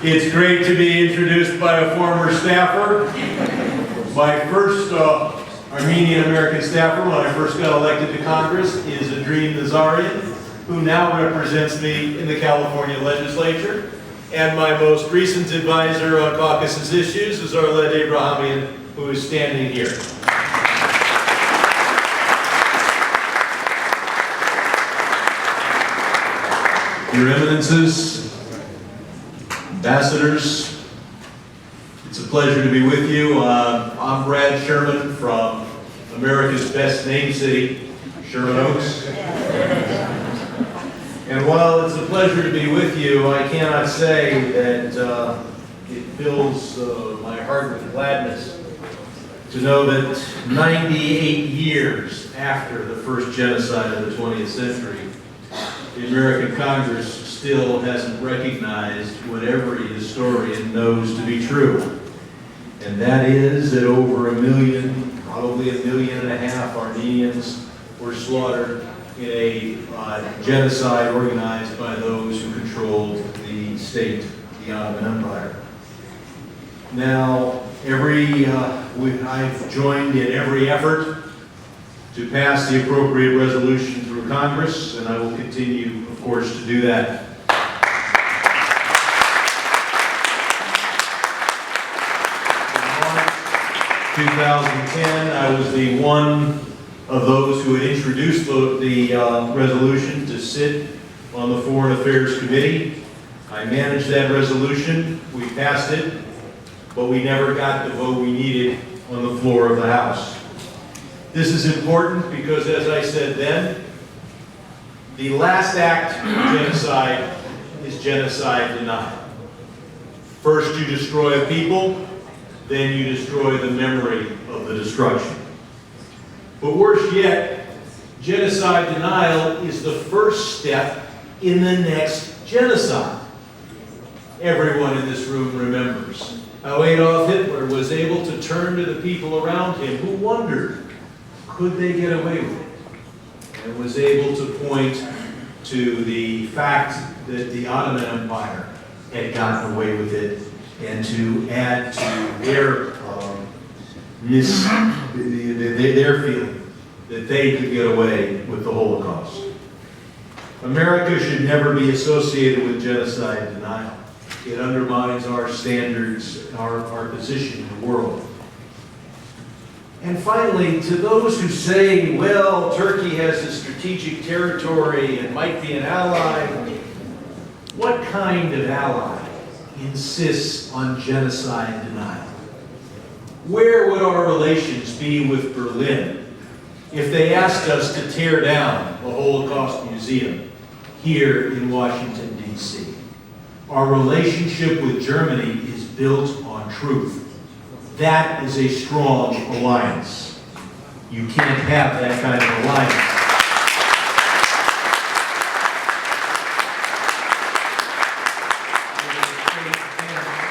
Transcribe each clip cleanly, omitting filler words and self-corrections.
It's great to be introduced by a former staffer. My first Armenian American staffer when I first got elected to Congress is Adrien Nazarian, who now represents me in the California legislature. And my most recent advisor on Caucasus issues is Arled Abrahamian, who is standing here. Your Eminences, ambassadors, it's a pleasure to be with you. I'm Brad Sherman from America's best named city, Sherman Oaks. And while it's a pleasure to be with you, I cannot say that it fills my heart with gladness to know that 98 years after the first genocide of the 20th century, the American Congress still hasn't recognized what every historian knows to be true. And that is that over 1 million, probably 1.5 million Armenians were slaughtered in a genocide organized by those who controlled the state, the Ottoman Empire. Now, I've joined in every effort to pass the appropriate resolution through Congress, and I will continue, of course, to do that. In March 2010, I was the one of those who had introduced the resolution to sit on the Foreign Affairs Committee. I managed that resolution, we passed it, but we never got the vote we needed on the floor of the House. This is important because, as I said then, the last act of genocide is genocide denial. First you destroy a people, then you destroy the memory of the destruction. But worse yet, genocide denial is the first step in the next genocide. Everyone in this room remembers how Adolf Hitler was able to turn to the people around him who wondered, could they get away with it? And was able to point to the fact that the Ottoman Empire had gotten away with it, and to add to their feeling that they could get away with the Holocaust. America should never be associated with genocide denial. It undermines our standards, our position in the world. And finally, to those who say, well, Turkey has a strategic territory and might be an ally, what kind of ally insists on genocide denial? Where would our relations be with Berlin if they asked us to tear down the Holocaust Museum here in Washington, D.C.? Our relationship with Germany is built on truth. That is a strong alliance. You can't have that kind of alliance.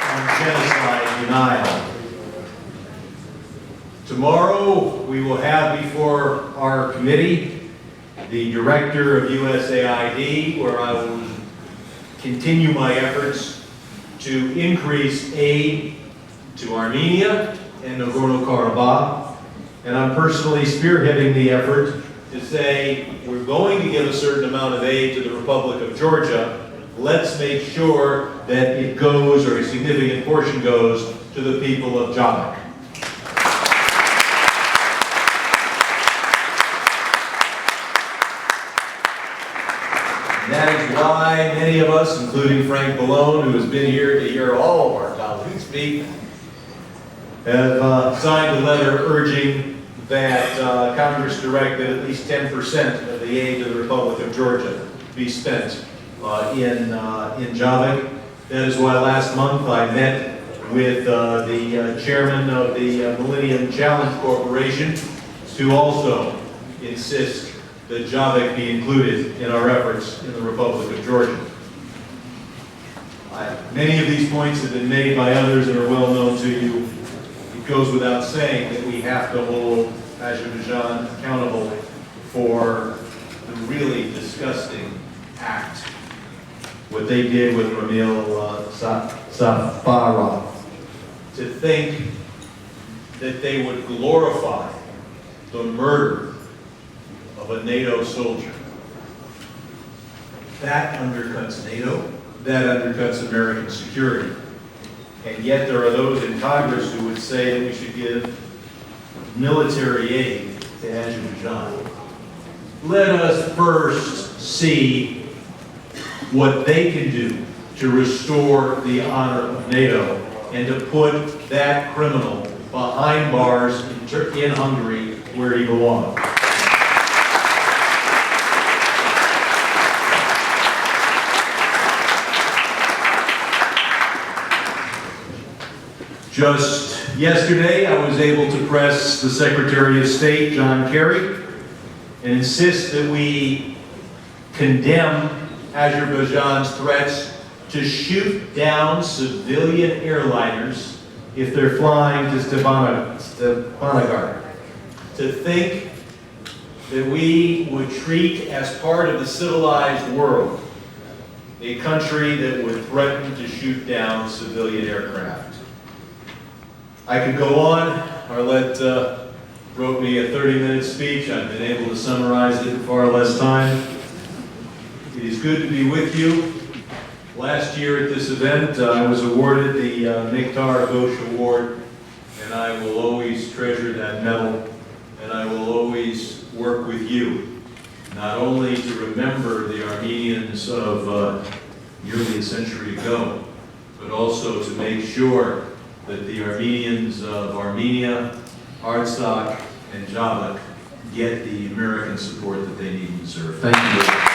On genocide denial. Tomorrow we will have before our committee the director of USAID, where I will continue my efforts to increase aid to Armenia and Nagorno-Karabakh, and I'm personally spearheading the effort to say we're going to give a certain amount of aid to the Republic of Georgia. Let's make sure that it goes, or a significant portion goes, to the people of Javik. And that is why many of us, including Frank Ballone, who has been here to hear all of our colleagues speak, have signed a letter urging that Congress direct that at least 10% of the aid to the Republic of Georgia be spent in Javik. That is why last month I met with the chairman of the Millennium Challenge Corporation to also insist that Javik be included in our efforts in the Republic of Georgia. Many of these points have been made by others and are well known to you. It goes without saying that we have to hold Azerbaijan accountable for the really disgusting act what they did with Ramil Safarov. To think that they would glorify the murder of a NATO soldier. That undercuts NATO, that undercuts American security. And yet there are those in Congress who would say that we should give military aid to Azerbaijan. Let us first see what they can do to restore the honor of NATO and to put that criminal behind bars in Hungary where he belongs. Just yesterday, I was able to press the Secretary of State, John Kerry, and insist that we condemn Azerbaijan's threats to shoot down civilian airliners if they're flying to Stepanakert. To think that we would treat as part of the civilized world a country that would threaten to shoot down civilian aircraft. I could go on. Arlette wrote me a 30-minute speech. I've been able to summarize it in far less time. It is good to be with you. Last year at this event, I was awarded the Miktar Ghosh Award, and I will always treasure that medal, and I will always work with you, not only to remember the Armenians of nearly a century ago, but also to make sure that the Armenians of Armenia, Artsakh, and Jabak get the American support that they need and deserve. Thank you.